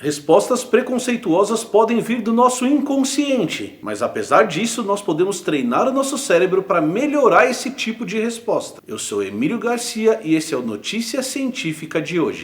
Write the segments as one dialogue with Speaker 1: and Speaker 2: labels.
Speaker 1: Respostas preconceituosas podem vir do nosso inconsciente, mas apesar disso, nós podemos treinar o nosso cérebro para melhorar esse tipo de resposta. Eu sou Emílio Garcia e esse é o Notícia Científica de hoje.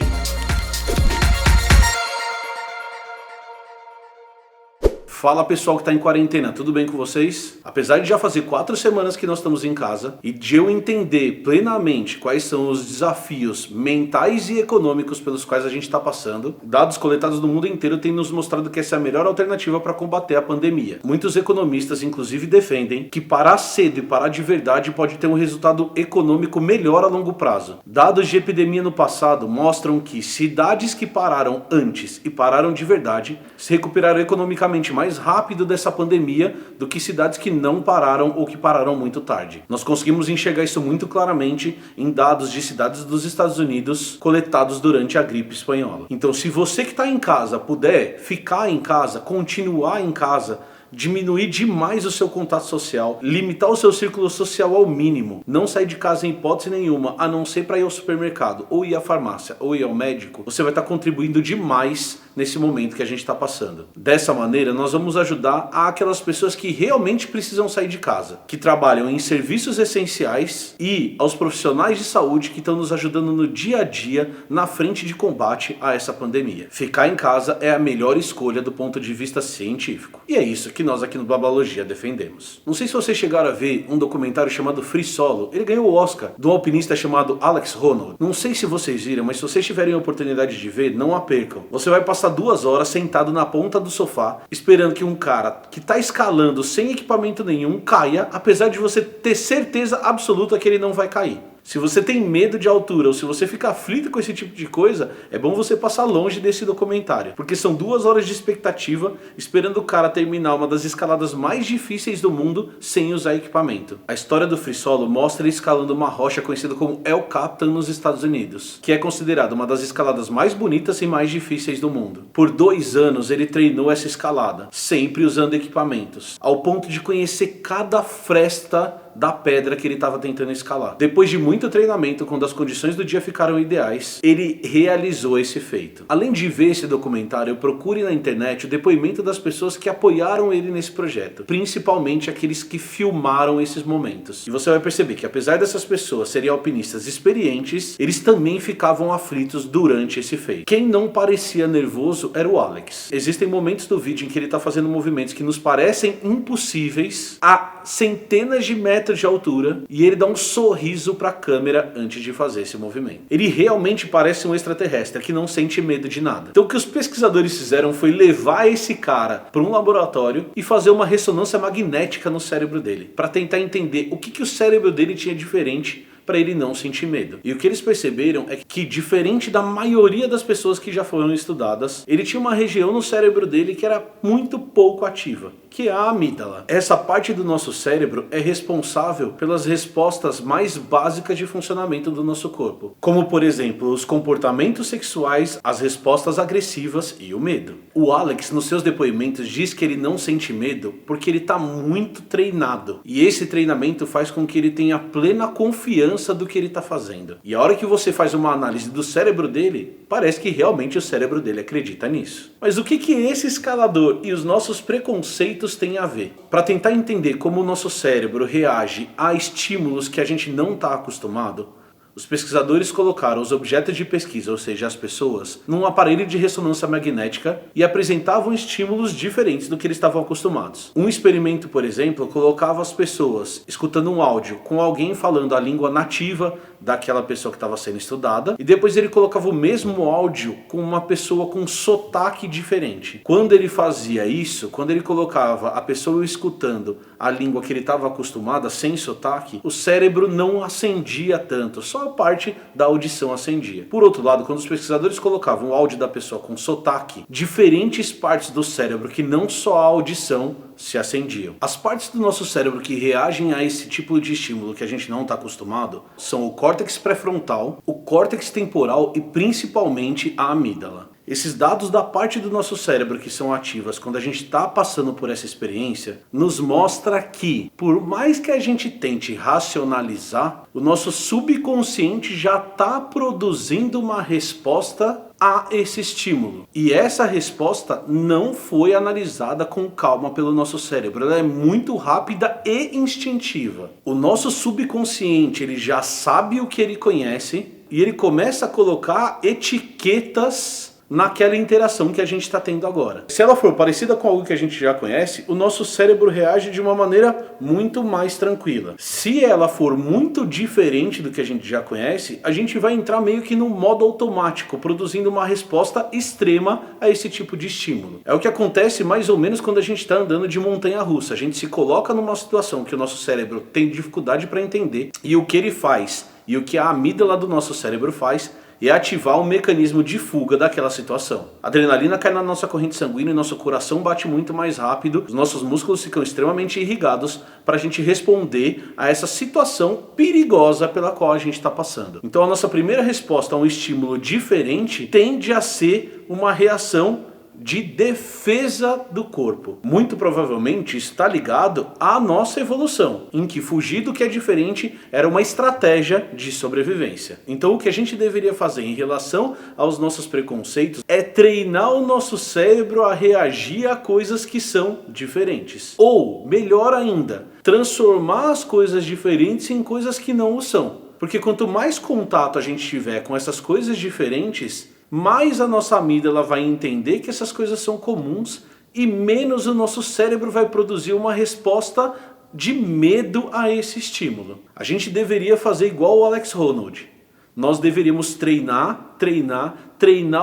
Speaker 1: Fala pessoal que está em quarentena, tudo bem com vocês? Apesar de já fazer 4 semanas que nós estamos em casa e de eu entender plenamente quais são os desafios mentais e econômicos pelos quais a gente está passando, dados coletados no mundo inteiro têm nos mostrado que essa é a melhor alternativa para combater a pandemia. Muitos economistas inclusive defendem que parar cedo e parar de verdade pode ter um resultado econômico melhor a longo prazo. Dados de epidemia no passado mostram que cidades que pararam antes e pararam de verdade se recuperaram economicamente mais rápido dessa pandemia do que cidades que não pararam ou que pararam muito tarde. Nós conseguimos enxergar isso muito claramente em dados de cidades dos Estados Unidos coletados durante a gripe espanhola. Então, se você que está em casa puder ficar em casa, continuar em casa, diminuir demais o seu contato social, limitar o seu círculo social ao mínimo, não sair de casa em hipótese nenhuma, a não ser para ir ao supermercado, ou ir à farmácia, ou ir ao médico, você vai estar contribuindo demais nesse momento que a gente está passando. Dessa maneira, nós vamos ajudar aquelas pessoas que realmente precisam sair de casa, que trabalham em serviços essenciais, e aos profissionais de saúde que estão nos ajudando no dia a dia na frente de combate a essa pandemia. Ficar em casa é a melhor escolha do ponto de vista científico. E é isso que nós aqui no Babalogia defendemos. Não sei se vocês chegaram a ver um documentário chamado Free Solo. Ele ganhou o Oscar, de um alpinista chamado Alex Honnold. Não sei se vocês viram, mas se vocês tiverem a oportunidade de ver, não a percam. Você vai passar 2 horas sentado na ponta do sofá, esperando que um cara que está escalando sem equipamento nenhum caia, apesar de você ter certeza absoluta que ele não vai cair. Se você tem medo de altura ou se você fica aflito com esse tipo de coisa, é bom você passar longe desse documentário, porque são 2 horas de expectativa esperando o cara terminar uma das escaladas mais difíceis do mundo sem usar equipamento. A história do Free Solo mostra ele escalando uma rocha conhecida como El Capitan nos Estados Unidos, que é considerada uma das escaladas mais bonitas e mais difíceis do mundo. Por 2 anos ele treinou essa escalada, sempre usando equipamentos, ao ponto de conhecer cada fresta da pedra que ele estava tentando escalar. Depois de muito treinamento, quando as condições do dia ficaram ideais, ele realizou esse feito. Além de ver esse documentário, procure na internet o depoimento das pessoas que apoiaram ele nesse projeto, principalmente aqueles que filmaram esses momentos. E você vai perceber que apesar dessas pessoas serem alpinistas experientes, eles também ficavam aflitos durante esse feito. Quem não parecia nervoso era o Alex. Existem momentos do vídeo em que ele está fazendo movimentos que nos parecem impossíveis a centenas de metros de altura, e ele dá um sorriso para a câmera antes de fazer esse movimento. Ele realmente parece um extraterrestre que não sente medo de nada. Então o que os pesquisadores fizeram foi levar esse cara para um laboratório e fazer uma ressonância magnética no cérebro dele, para tentar entender o que o cérebro dele tinha diferente para ele não sentir medo. E o que eles perceberam é que, diferente da maioria das pessoas que já foram estudadas, ele tinha uma região no cérebro dele que era muito pouco ativa, que é a amígdala. Essa parte do nosso cérebro é responsável pelas respostas mais básicas de funcionamento do nosso corpo, como por exemplo, os comportamentos sexuais, as respostas agressivas e o medo. O Alex, nos seus depoimentos, diz que ele não sente medo porque ele está muito treinado, e esse treinamento faz com que ele tenha plena confiança do que ele está fazendo. E a hora que você faz uma análise do cérebro dele, parece que realmente o cérebro dele acredita nisso. Mas o que esse escalador e os nossos preconceitos têm a ver? Para tentar entender como o nosso cérebro reage a estímulos que a gente não está acostumado, os pesquisadores colocaram os objetos de pesquisa, ou seja, as pessoas, num aparelho de ressonância magnética e apresentavam estímulos diferentes do que eles estavam acostumados. Um experimento, por exemplo, colocava as pessoas escutando um áudio com alguém falando a língua nativa daquela pessoa que estava sendo estudada, e depois ele colocava o mesmo áudio com uma pessoa com sotaque diferente. Quando ele fazia isso, quando ele colocava a pessoa escutando a língua que ele estava acostumada, sem sotaque, o cérebro não acendia tanto, só a parte da audição acendia. Por outro lado, quando os pesquisadores colocavam o áudio da pessoa com sotaque, diferentes partes do cérebro, que não só a audição, se acendiam. As partes do nosso cérebro que reagem a esse tipo de estímulo que a gente não está acostumado são o córtex pré-frontal, o córtex temporal e principalmente a amígdala. Esses dados da parte do nosso cérebro que são ativas quando a gente está passando por essa experiência, nos mostra que, por mais que a gente tente racionalizar, o nosso subconsciente já está produzindo uma resposta a esse estímulo. E essa resposta não foi analisada com calma pelo nosso cérebro. Ela é muito rápida e instintiva. O nosso subconsciente, ele já sabe o que ele conhece e ele começa a colocar etiquetas naquela interação que a gente está tendo agora. Se ela for parecida com algo que a gente já conhece, o nosso cérebro reage de uma maneira muito mais tranquila. Se ela for muito diferente do que a gente já conhece, a gente vai entrar meio que no modo automático, produzindo uma resposta extrema a esse tipo de estímulo. É o que acontece mais ou menos quando a gente está andando de montanha-russa. A gente se coloca numa situação que o nosso cérebro tem dificuldade para entender, e o que ele faz, e o que a amígdala do nosso cérebro faz, e ativar um mecanismo de fuga daquela situação. A adrenalina cai na nossa corrente sanguínea e nosso coração bate muito mais rápido, os nossos músculos ficam extremamente irrigados para a gente responder a essa situação perigosa pela qual a gente está passando. Então a nossa primeira resposta a um estímulo diferente tende a ser uma reação de defesa do corpo. Muito provavelmente está ligado à nossa evolução, em que fugir do que é diferente era uma estratégia de sobrevivência. Então o que a gente deveria fazer em relação aos nossos preconceitos é treinar o nosso cérebro a reagir a coisas que são diferentes. Ou, melhor ainda, transformar as coisas diferentes em coisas que não o são. Porque quanto mais contato a gente tiver com essas coisas diferentes, mais a nossa amígdala vai entender que essas coisas são comuns e menos o nosso cérebro vai produzir uma resposta de medo a esse estímulo. A gente deveria fazer igual o Alex Honnold. Nós deveríamos treinar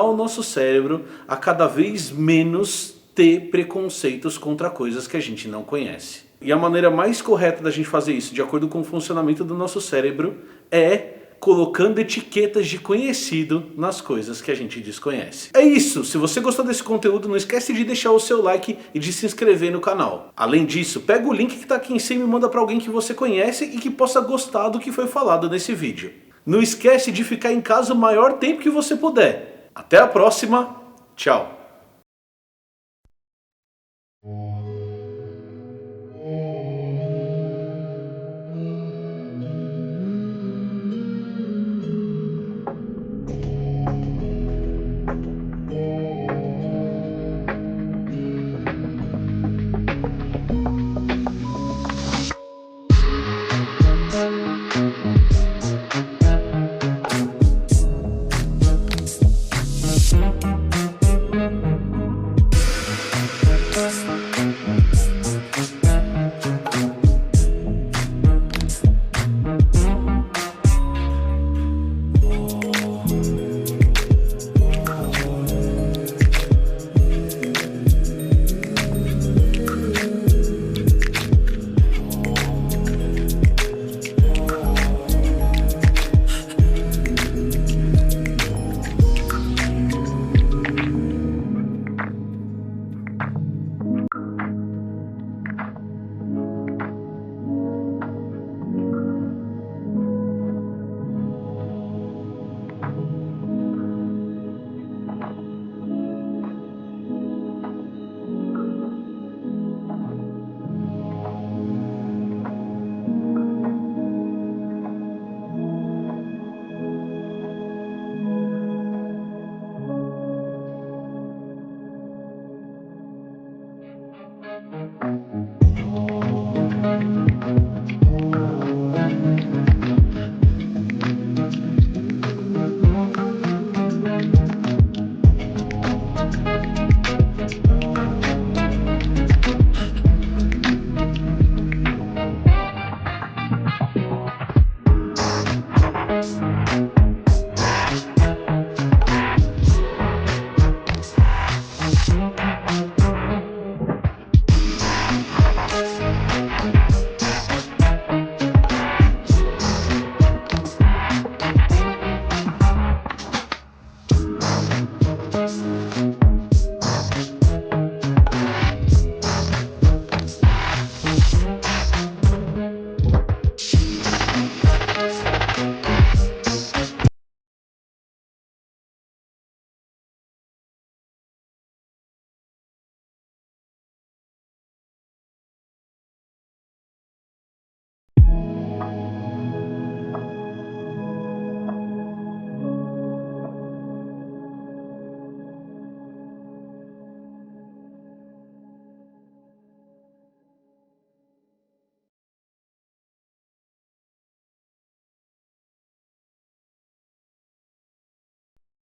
Speaker 1: o nosso cérebro a cada vez menos ter preconceitos contra coisas que a gente não conhece. E a maneira mais correta da gente fazer isso, de acordo com o funcionamento do nosso cérebro, é colocando etiquetas de conhecido nas coisas que a gente desconhece. É isso! Se você gostou desse conteúdo, não esquece de deixar o seu like e de se inscrever no canal. Além disso, pega o link que está aqui em cima e manda para alguém que você conhece e que possa gostar do que foi falado nesse vídeo. Não esquece de ficar em casa o maior tempo que você puder. Até a próxima, tchau!